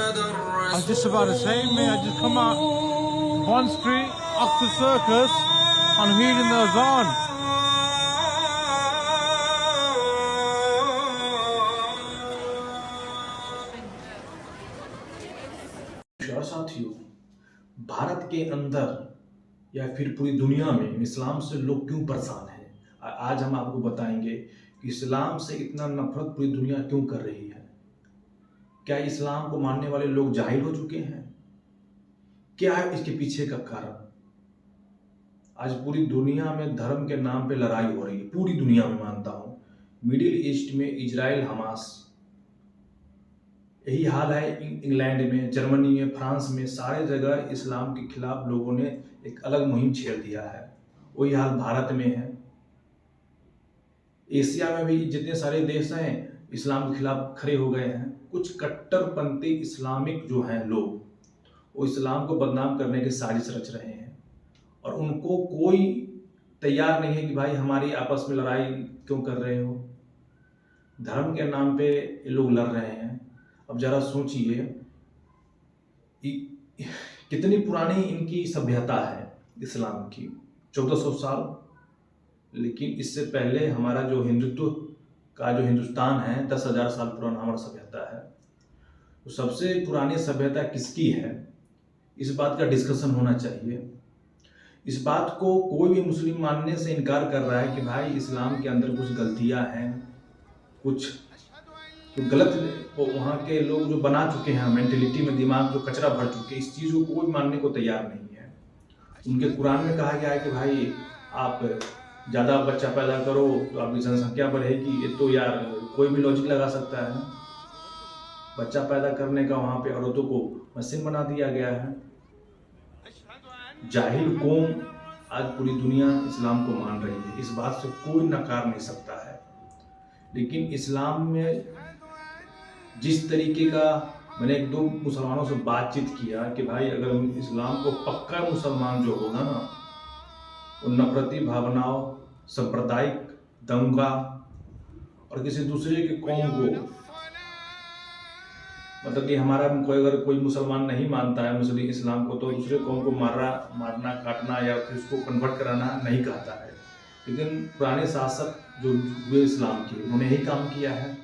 I was just about to say, man, I just come out Bond Street, Oxford Circus, I'm hearing the azan. और साथियों, भारत के अंदर या फिर पूरी दुनिया में इस्लाम से लोग क्यों परेशान हैं? आज हम आपको बताएंगे कि इस्लाम से इतना नफरत पूरी दुनिया क्यों कर रही है। क्या इस्लाम को मानने वाले लोग जाहिल हो चुके हैं? क्या है इसके पीछे का कारण? आज पूरी दुनिया में धर्म के नाम पे लड़ाई हो रही है, पूरी दुनिया में मानता हूं। मिडिल ईस्ट में इजराइल हमास, यही हाल है इंग्लैंड में, जर्मनी में, फ्रांस में, सारे जगह इस्लाम के खिलाफ लोगों ने एक अलग मुहिम छेड़ दिया है। वही हाल भारत में है। एशिया में भी जितने सारे देश हैं इस्लाम के खिलाफ खड़े हो गए हैं। कुछ कट्टरपंथी इस्लामिक जो हैं लोग, वो इस्लाम को बदनाम करने की साजिश रच रहे हैं और उनको कोई तैयार नहीं है कि भाई हमारी आपस में लड़ाई क्यों कर रहे हो। धर्म के नाम पे ये लोग लड़ रहे हैं। अब जरा सोचिए कितनी पुरानी इनकी सभ्यता है इस्लाम की, 1400 साल। लेकिन इससे पहले हमारा जो हिंदुत्व का जो हिंदुस्तान है 10,000 साल पुराना हमारा सभ्यता है। तो सबसे पुरानी सभ्यता किसकी है, इस बात का डिस्कशन होना चाहिए। इस बात को कोई भी मुस्लिम मानने से इनकार कर रहा है कि भाई इस्लाम के अंदर कुछ गलतियां हैं, कुछ तो गलत वो वहाँ के लोग जो बना चुके हैं, मेंटेलिटी में दिमाग जो कचरा भर चुके हैं, इस चीज़ को कोई मानने को तैयार नहीं है। उनके कुरान में कहा गया है कि भाई आप ज़्यादा बच्चा पैदा करो तो आपकी जनसंख्या बढ़ेगी। ये तो यार कोई भी लॉजिक लगा सकता है। बच्चा पैदा करने का वहाँ पे औरतों को मशीन बना दिया गया है। जाहिल कौम आज पूरी दुनिया इस्लाम को मान रही है, इस बात से कोई नकार नहीं सकता है। लेकिन इस्लाम में जिस तरीके का, मैंने एक दो मुसलमानों से बातचीत किया कि भाई अगर इस्लाम को पक्का मुसलमान जो होगा ना, वो नफरती भावनाओं, सांप्रदायिक दंगा और किसी दूसरे की कौम को, मतलब कि हमारा कोई अगर कोई मुसलमान नहीं मानता है मुस्लिम इस्लाम को, तो दूसरे कौम को मारना काटना या फिर उसको कन्वर्ट कराना नहीं कहता है। लेकिन पुराने शासक जो हुए इस्लाम के, उन्होंने यही काम किया है।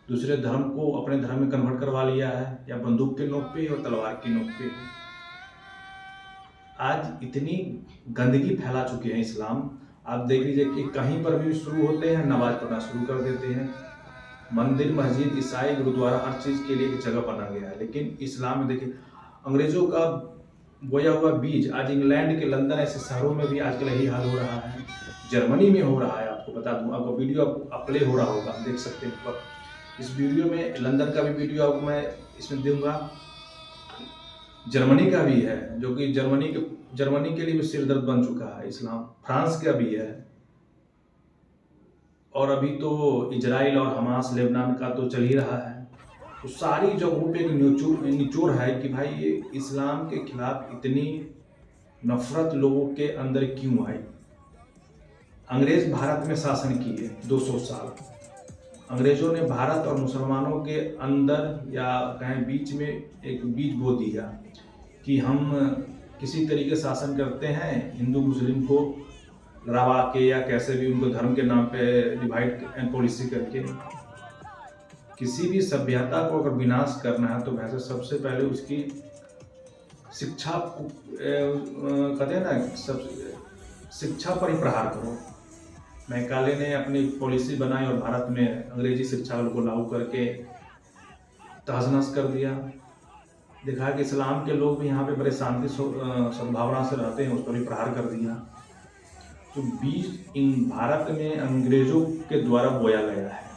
दूसरे धर्म को अपने धर्म में कन्वर्ट करवा लिया है, या बंदूक के नोक पे और तलवार की नोक पे। आज इतनी गंदगी फैला चुके हैं इस्लाम, आप देख लीजिए कि कहीं पर भी शुरू होते हैं नमाज पढ़ना शुरू कर देते हैं। मंदिर, मस्जिद, ईसाई, गुरुद्वारा, हर चीज़ के लिए एक जगह बना गया है। लेकिन इस्लाम में देखिए, अंग्रेजों का बोया हुआ बीज आज इंग्लैंड के लंदन ऐसे शहरों में भी आजकल यही हाल हो रहा है। जर्मनी में हो रहा है। आपको बता दूं, आपको वीडियो प्ले हो रहा होगा, आप देख सकते हैं। इस वीडियो में लंदन का भी वीडियो आपको मैं इसमें दूंगा। जर्मनी का भी है, जो कि जर्मनी के लिए भी सिरदर्द बन चुका है इस्लाम। फ्रांस का भी है, और अभी तो इजराइल और हमास, लेबनान का तो चल ही रहा है। तो सारी जगहों पे एक निचोड़ है कि भाई ये इस्लाम के खिलाफ इतनी नफरत लोगों के अंदर क्यों आई। अंग्रेज भारत में शासन किए 200 साल। अंग्रेजों ने भारत और मुसलमानों के अंदर या कहीं बीच में एक बीज बो दिया कि हम किसी तरीके शासन करते हैं, हिंदू मुस्लिम को लड़वा के या कैसे भी उनको धर्म के नाम पे डिवाइड पॉलिसी करके। किसी भी सभ्यता को अगर विनाश करना है तो वैसे सबसे पहले उसकी शिक्षा कहते हैं ना, सब शिक्षा पर ही प्रहार करो। मैकाले ने अपनी पॉलिसी बनाई और भारत में अंग्रेजी शिक्षा को लागू करके तहस-नहस कर दिया। देखा कि इस्लाम के लोग भी यहाँ पे बड़े शांति सद्भावना से रहते हैं, उस पर भी प्रहार कर दिया। तो बीज इन भारत में अंग्रेजों के द्वारा बोया गया है,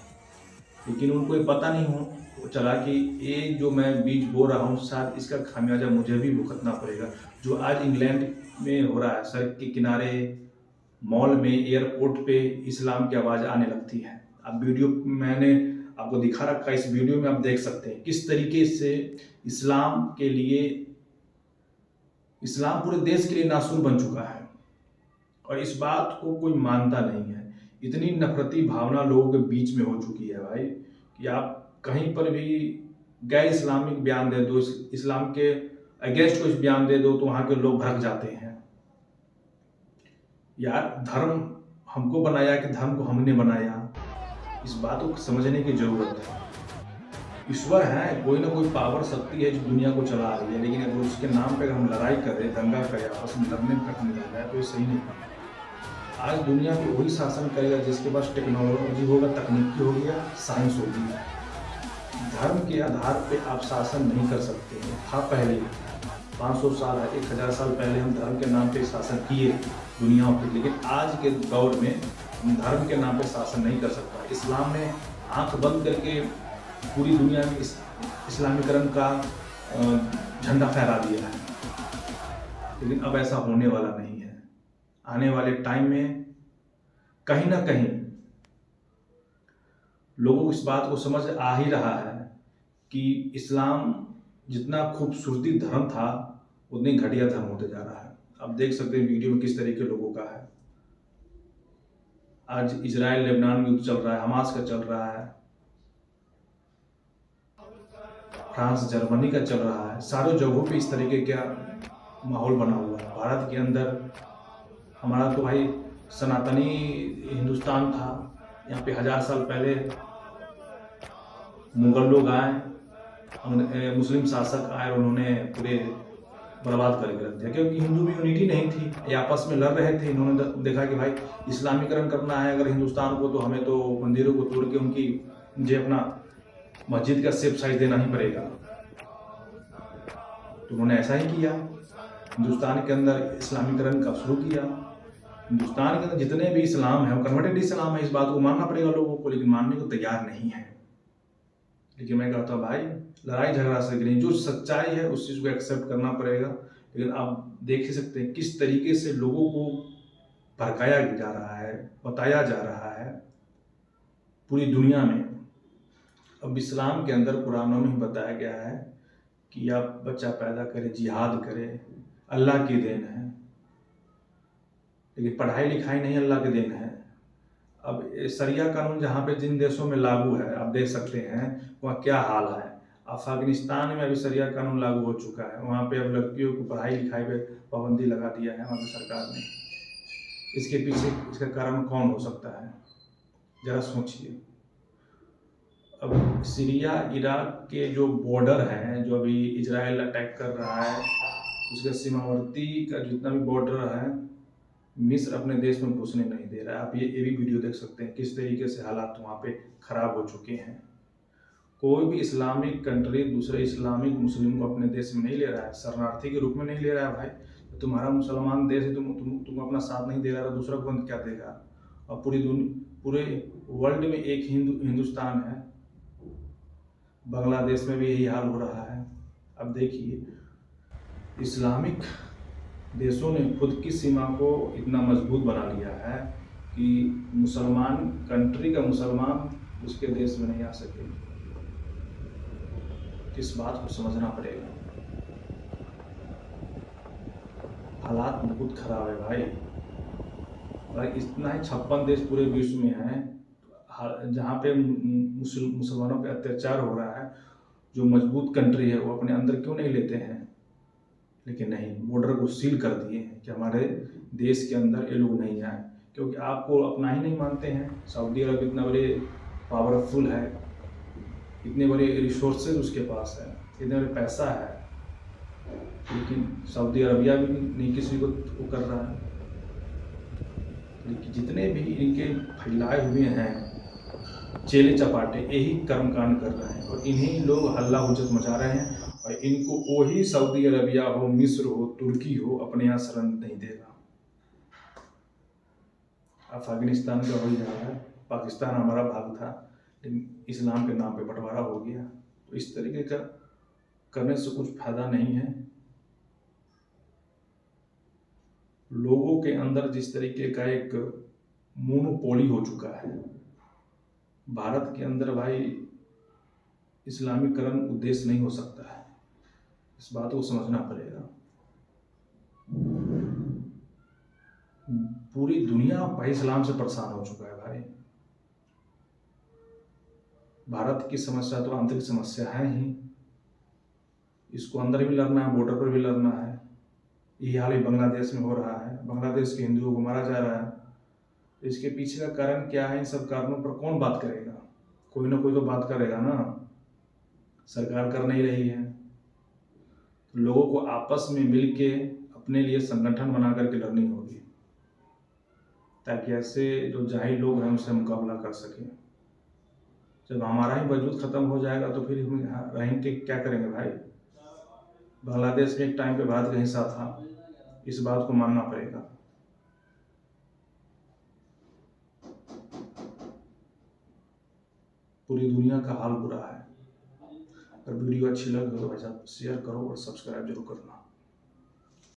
लेकिन उनको ये पता नहीं हो चला कि ये जो मैं बीज बो रहा हूँ शायद इसका खामियाजा मुझे भी भुगतना पड़ेगा। जो आज इंग्लैंड में हो रहा है, सड़क के किनारे, मॉल में, एयरपोर्ट पे इस्लाम की आवाज़ आने लगती है। अब वीडियो मैंने आपको दिखा रखा है, इस वीडियो में आप देख सकते हैं किस तरीके से इस्लाम के लिए, इस्लाम पूरे देश के लिए नासूर बन चुका है और इस बात को कोई मानता नहीं है। इतनी नफरती भावना लोगों के बीच में हो चुकी है भाई कि आप कहीं पर भी गैर इस्लामिक बयान दे दो, इस्लाम के अगेंस्ट कुछ बयान दे दो तो वहाँ के लोग भड़क जाते हैं। यार धर्म हमको बनाया कि धर्म को हमने बनाया, इस बात को समझने की जरूरत है। ईश्वर है, कोई ना कोई पावर शक्ति है जो दुनिया को चला रही है, लेकिन अगर उसके नाम पे हम लड़ाई करें, दंगा करें, आपस में लड़ने तक नहीं लग जाए तो ये सही नहीं है। आज दुनिया में वही शासन करेगा जिसके पास टेक्नोलॉजी होगा, तकनीकी हो गया, साइंस होगी। धर्म के आधार पे आप शासन नहीं कर सकते हैं। था पहले 500 साल 1000 साल पहले हम धर्म के नाम पे शासन किए दुनिया पे, लेकिन आज के दौर में हम धर्म के नाम पे शासन नहीं कर सकता। इस्लाम ने आंख बंद करके पूरी दुनिया में इस्लामीकरण का झंडा फहरा दिया है, लेकिन अब ऐसा होने वाला नहीं है। आने वाले टाइम में कहीं ना कहीं लोगों को इस बात को समझ आ ही रहा है कि इस्लाम जितना खूबसूरती धर्म था उतनी घटिया धर्म होते जा रहा है। आप देख सकते हैं वीडियो में किस तरीके लोगों का है। आज इजराइल लेबनान में युद्ध चल रहा है, हमास का चल रहा है, फ्रांस जर्मनी का चल रहा है। सारों जगहों पे इस तरीके का माहौल बना हुआ है। भारत के अंदर हमारा तो भाई सनातनी हिंदुस्तान था, यहाँ पे 1000 साल पहले मुगल लोग आए, मुस्लिम शासक आए और उन्होंने पूरे बर्बाद करके रख दिया, क्योंकि हिंदू में यूनिटी नहीं थी, ये आपस में लड़ रहे थे। इन्होंने देखा कि भाई इस्लामीकरण करना है अगर हिंदुस्तान को, तो हमें तो मंदिरों को तोड़ के उनकी मुझे अपना मस्जिद का सेफ साइज देना ही पड़ेगा। तो उन्होंने ऐसा ही किया, हिंदुस्तान के अंदर इस्लामीकरण का शुरू किया। हिंदुस्तान के अंदर जितने भी इस्लाम है वो कन्वर्टेड इस्लाम है, इस बात को मानना पड़ेगा लोगों को, लेकिन मानने को तैयार नहीं है। लेकिन मैं कहता हूँ भाई लड़ाई झगड़ा से नहीं, जो सच्चाई है उस चीज़ को एक्सेप्ट करना पड़ेगा। लेकिन आप देख ही सकते हैं किस तरीके से लोगों को भड़काया जा रहा है, बताया जा रहा है पूरी दुनिया में। अब इस्लाम के अंदर कुरानों में ही बताया गया है कि आप बच्चा पैदा करें, जिहाद करें, अल्लाह की देन है, लेकिन पढ़ाई लिखाई नहीं अल्लाह की देन है। अब शरिया कानून जहाँ पे जिन देशों में लागू है, आप देख सकते हैं वहाँ क्या हाल है। अफगानिस्तान में अभी शरिया कानून लागू हो चुका है, वहाँ पे अब लड़कियों को पढ़ाई लिखाई पे पाबंदी लगा दिया है वहाँ की सरकार ने। इसके पीछे इसका कारण कौन हो सकता है, जरा सोचिए। अब सीरिया इराक के जो बॉर्डर हैं, जो अभी इजराइल अटैक कर रहा है, उसके सीमावर्ती का जितना भी बॉर्डर है, मिस्र अपने देश में घुसने नहीं दे रहा है। आप ये भी वीडियो देख सकते हैं किस तरीके से हालात वहाँ पे खराब हो चुके हैं। कोई भी इस्लामिक कंट्री दूसरे इस्लामिक मुस्लिम को अपने देश में नहीं ले रहा है, शरणार्थी के रूप में नहीं ले रहा है। भाई तुम्हारा मुसलमान देश है, तुम अपना साथ नहीं दे रहा, तो दूसरा कौन क्या देगा। और पूरे वर्ल्ड में एक हिंदुस्तान है, बांग्लादेश में भी यही हाल हो रहा है। अब देखिए इस्लामिक देशों ने खुद की सीमा को इतना मजबूत बना लिया है कि मुसलमान कंट्री का मुसलमान उसके देश में नहीं आ सके। इस बात को समझना पड़ेगा। हालात बहुत खराब है भाई। और इतना ही 56 देश पूरे विश्व में हैं जहाँ पे मुसलमानों पे अत्याचार हो रहा है। जो मजबूत कंट्री है वो अपने अंदर क्यों नहीं लेते हैं, लेकिन नहीं, बॉर्डर को सील कर दिए हैं कि हमारे देश के अंदर ये लोग नहीं आए, क्योंकि आपको अपना ही नहीं मानते हैं। सऊदी अरब इतना बड़े पावरफुल है, इतने बड़े रिसोर्सेज उसके पास है, इतने बड़े पैसा है, लेकिन सऊदी अरबिया भी नहीं किसी को वो कर रहा है। लेकिन जितने भी इनके फैलाए हुए हैं चेले चपाटे, यही कर्मकांड कर रहे हैं और इन्हीं लोग हल्ला हुज्जत मचा रहे हैं। और इनको वही सऊदी अरबिया हो, मिस्र हो, तुर्की हो, अपने यहाँ शरण नहीं देगा। अफगानिस्तान का वही हाल है। पाकिस्तान हमारा भाग था, लेकिन इस्लाम के नाम पे बंटवारा हो गया। तो इस तरीके का करने से कुछ फायदा नहीं है। लोगों के अंदर जिस तरीके का एक मोनोपोली हो चुका है, भारत के अंदर भाई इस्लामीकरण उद्देश्य नहीं हो सकता है। इस बात को समझना पड़ेगा। पूरी दुनिया भाई इस्लाम से परेशान हो चुका है भाई। भारत की समस्या तो आंतरिक समस्या है ही, इसको अंदर भी लड़ना है, बॉर्डर पर भी लड़ना है। यही हाल ही बांग्लादेश में हो रहा है, बांग्लादेश के हिंदुओं को मारा जा रहा है। तो इसके पीछे का कारण क्या है, इन सब कारणों पर कौन बात करेगा? कोई ना कोई तो बात करेगा ना, सरकार कर नहीं रही है। तो लोगों को आपस में मिल के अपने लिए संगठन बना करके लड़नी होगी, ताकि ऐसे जो जाहिल लोग हैं उनसे मुकाबला कर सकें। जब हमारा ही वजूद खत्म हो जाएगा तो फिर हम रहेंगे क्या करेंगे भाई? बांग्लादेश में एक टाइम पे भारत का हिस्सा था, इस बात को मानना पड़ेगा। पूरी दुनिया का हाल बुरा है। अगर वीडियो अच्छी लगी हो तो भाई साहब शेयर करो और सब्सक्राइब जरूर करना।